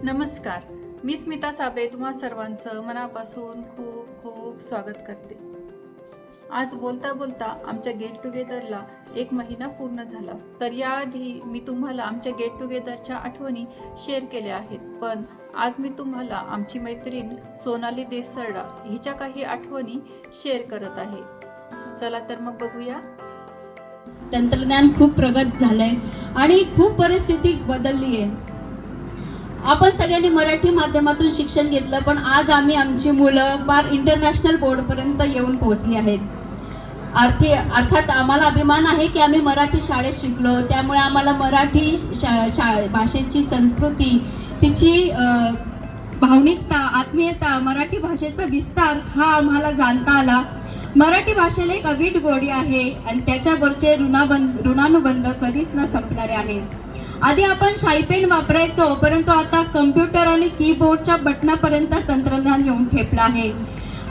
नमस्कार, मी स्मिता साबळे तुम्हा सर्वांचं मनापासून खूप खूप स्वागत करते। आज बोलता बोलता आमच्या गेट टुगेदरला 1 महिना पूर्ण झाला। तर याआधी मी तुम्हाला आमच्या गेट टुगेदरच्या आठवणी शेअर केल्या आहेत, पण आज मी तुम्हाला आमची मैत्रीण सोनाली देसरडा हिच्या काही आठवणी शेअर करत आहे। चला तर मग बघूया। तंत्रज्ञान खूप प्रगत झालंय आणि खूप परिस्थिती बदलली आहे। आपण सगळ्यांनी मराठी माध्यमातून शिक्षण घेतलं, पण आज आमची मुलं फार इंटरनॅशनल बोर्ड पर्यंत येऊन पोहोचली आहेत। अर्थात आम्हाला अभिमान आहे की आम्ही मराठी शाळेत शिकलो, त्यामुळे आम्हाला मराठी भाषेची संस्कृती, तिची भावनिकता, आत्मीयता, मराठी भाषेचा विस्तार हा आम्हाला जाणता आला। मराठी भाषेला एक अवीट गोडी आहे आणि त्याच्यावरचे ऋणानुबंध कधीच न संपणारे आहे। आधी आपण शाई पेन वापरायचो, परंतु आता कम्प्युटर आणि कीबोर्डच्या बटनापर्यंत तंत्रज्ञान येऊन ठेपलं आहे।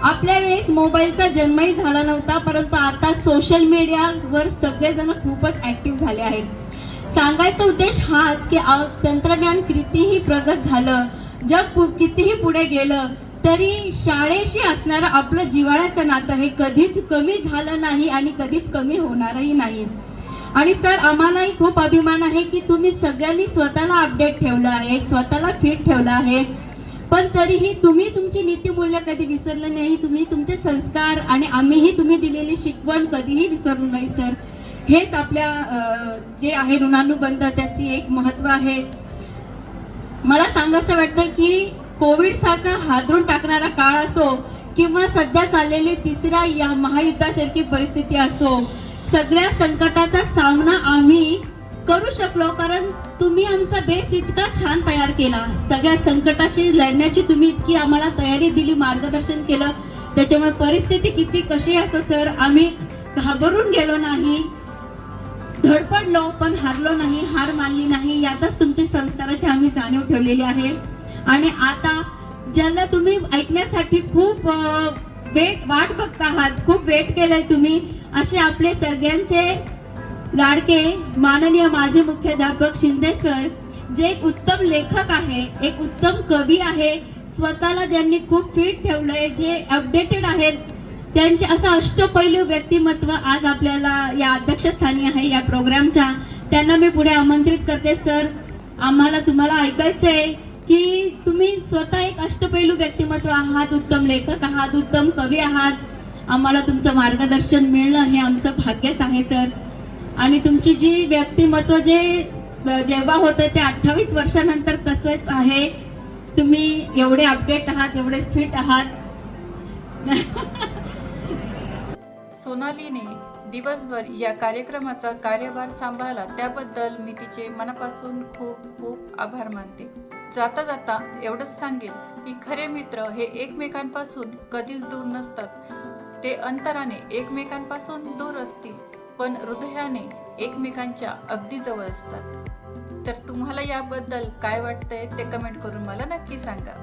आपल्या वेळेस मोबाईलचा जन्मही झाला नव्हता, परंतु आता सोशल मीडियावर सगळेजण खूपच ऍक्टिव्ह झाले आहेत। सांगायचा उद्देश हाच की तंत्रज्ञान कितीही प्रगत झालं, जग कितीही पुढे गेलं, तरी शाळेशी असणारं आपलं जिव्हाळ्याचं नातं हे कधीच कमी झालं नाही आणि कधीच कमी होणारही नाही। आणि सर, आम्हालाही खूप अभिमान आहे की तुम्ही सगळ्यांनी स्वतःला अपडेट ठेवलं आहे, स्वतःला फिट ठेवलं आहे, पण तरीही तुम्ही तुमची नीतिमूल्य कधी विसरलं नाही। तुम्ही तुमचे संस्कार आणि आम्हीही तुम्ही दिलेली शिकवण कधीही विसरलो नाही सर। हेच आपल्या जे आहे ऋणानुबंध, त्याची एक महत्त्व आहे। मला सांगायचं वाटतं की कोविड सारखा हादरून टाकणारा काळ असो किंवा सध्या चाललेली तिसऱ्या या महायुद्धासारखी परिस्थिती असो, सगळ्या संकटाचा सामना आम्ही करू शकलो, कारण तुम्ही आमचा बेस इतका छान तयार केला। सगळ्या संकटाशी लढण्याची तुम्ही इतकी आम्हाला तयारी दिली, मार्गदर्शन केलं, त्याच्यामुळे परिस्थिती किती कशी असो सर, आम्ही घाबरून गेलो नाही, धडपडलो पण हारलो नाही, हार मानली नाही। यातच तुमच्या संस्काराची आम्ही जाणीव ठेवलेली आहे। आणि आता ज्यांना तुम्ही ऐकण्यासाठी खूप वाट बघता आहात, खूप वेट केलंय तुम्ही, असे आपले सगळ्यांचे लाडके माननीय माजी मुख्याध्यापक शिंदे सर, जे एक उत्तम लेखक आहे, एक उत्तम कवी आहे, स्वतःला ज्यांनी खूप फिट ठेवलंय, जे अपडेटेड आहेत, त्यांचे असं अष्टपैलू व्यक्तिमत्व आज आपल्याला या अध्यक्षस्थानी आहे या प्रोग्रामच्या। त्यांना मी पुढे आमंत्रित करते। सर, आम्हाला तुम्हाला ऐकायचंय की तुम्ही स्वतः एक अष्टपैलू व्यक्तिमत्व आहात, उत्तम लेखक आहात, उत्तम कवी आहात। आम्हाला तुमचं मार्गदर्शन मिळणं हे आमचं भाग्यच आहे सर। आणि तुमची जी व्यक्तिमत्व जेव्हा होतं ते 28 वर्षानंतर तसंच आहे। तुम्ही एवढे अपडेट आहात, एवढे फिट आहात। सोनालीने दिवसभर या कार्यक्रमाचा कार्यभार सांभाळला, त्याबद्दल मी तिचे मनापासून खूप खूप आभार मानते। जाता जाता एवढंच सांगेल की खरे मित्र हे एकमेकांपासून कधीच दूर नसतात, ते अंतराने एकमेकांपासून दूर असतील, पण हृदयाने एकमेकांच्या अगदी जवळ असतात। तर तुम्हाला याबद्दल काय वाटतंय ते कमेंट करून मला नक्की सांगा।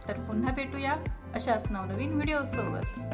तर पुन्हा भेटूया अशाच नवनवीन व्हिडिओ सोबत।